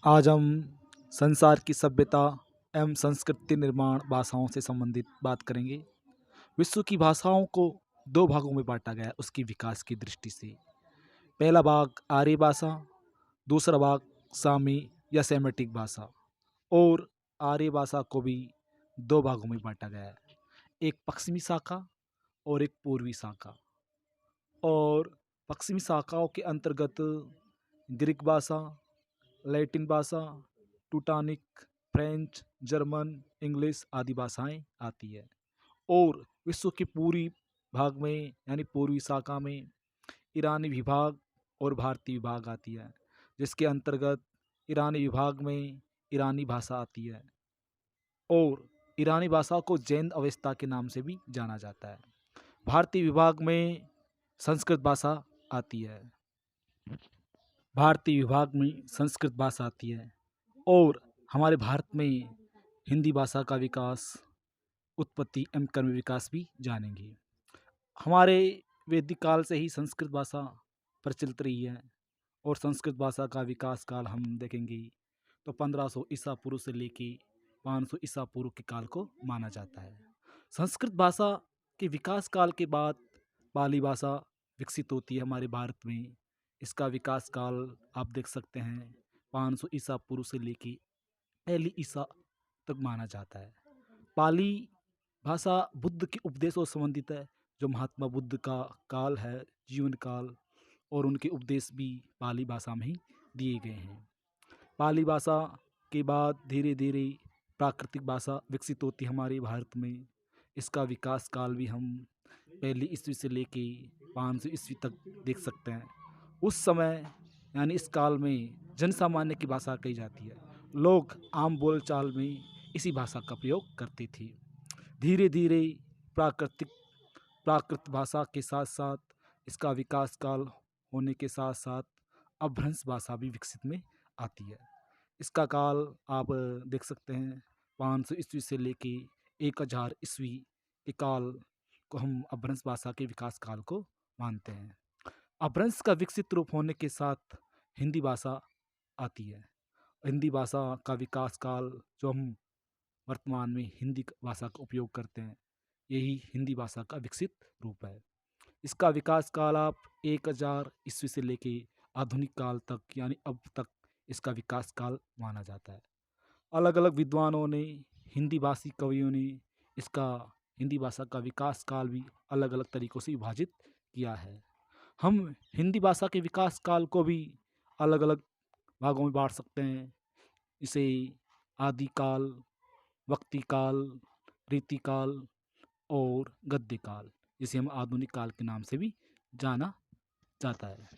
आज हम संसार की सभ्यता एवं संस्कृति निर्माण भाषाओं से संबंधित बात करेंगे। विश्व की भाषाओं को दो भागों में बांटा गया है उसकी विकास की दृष्टि से। पहला भाग आर्य भाषा, दूसरा भाग सामी या सेमेटिक भाषा। और आर्य भाषा को भी दो भागों में बांटा गया है, एक पश्चिमी शाखा और एक पूर्वी शाखा। और पश्चिमी शाखाओं के अंतर्गत ग्रीक भाषा, लैटिन भाषा, टूटानिक, फ्रेंच, जर्मन, इंग्लिश आदि भाषाएं आती है। और विश्व के पूरी भाग में यानी पूर्वी शाखा में ईरानी विभाग और भारतीय विभाग आती है, जिसके अंतर्गत ईरानी विभाग में ईरानी भाषा आती है। और ईरानी भाषा को जैन अवस्था के नाम से भी जाना जाता है। भारतीय विभाग में संस्कृत भाषा आती है। भारतीय विभाग में संस्कृत भाषा आती है। और हमारे भारत में हिंदी भाषा का विकास, उत्पत्ति एवं क्रम विकास भी जानेंगे। हमारे वैदिक काल से ही संस्कृत भाषा प्रचलित रही है। और संस्कृत भाषा का विकास काल हम देखेंगे तो 1500 ईसा पूर्व से लेके 500 ईसा पूर्व के काल को माना जाता है। संस्कृत भाषा के विकास काल के बाद पाली भाषा विकसित होती है हमारे भारत में। इसका विकास काल आप देख सकते हैं 500 ईसा पूर्व से लेके पहली ईसा तक माना जाता है। पाली भाषा बुद्ध के उपदेशों से संबंधित है। जो महात्मा बुद्ध का काल है, जीवन काल, और उनके उपदेश भी पाली भाषा में ही दिए गए हैं। पाली भाषा के बाद धीरे धीरे प्राकृतिक भाषा विकसित होती है हमारे भारत में। इसका विकास काल भी हम पहली ईस्वी से लेके 500 ईस्वी तक देख सकते हैं। उस समय यानी इस काल में जन सामान्य की भाषा कही जाती है। लोग आम बोलचाल में इसी भाषा का प्रयोग करते थे। धीरे धीरे प्राकृतिक प्राकृत भाषा के साथ साथ इसका विकास काल होने के साथ साथ अपभ्रंश भाषा भी विकसित में आती है। इसका काल आप देख सकते हैं 500 ईस्वी से लेके 1000 ईस्वी के काल को हम अपभ्रंश भाषा के विकास काल को मानते हैं। अपभ्रंश का विकसित रूप होने के साथ हिंदी भाषा आती है। हिंदी भाषा का विकास काल जो हम वर्तमान में हिंदी भाषा का उपयोग करते हैं, यही हिंदी भाषा का विकसित रूप है। इसका विकास काल आप 1000 ईस्वी से लेके आधुनिक काल तक यानी अब तक इसका विकास काल माना जाता है। अलग अलग विद्वानों ने, हिंदी भाषी कवियों ने इसका हिंदी भाषा का विकास काल भी अलग अलग तरीक़ों से विभाजित किया है। हम हिंदी भाषा के विकास काल को भी अलग अलग भागों में बांट सकते हैं। इसे आदिकाल, वक्तिकाल, रीतिकाल और गद्यकाल, जिसे हम आधुनिक काल के नाम से भी जाना जाता है।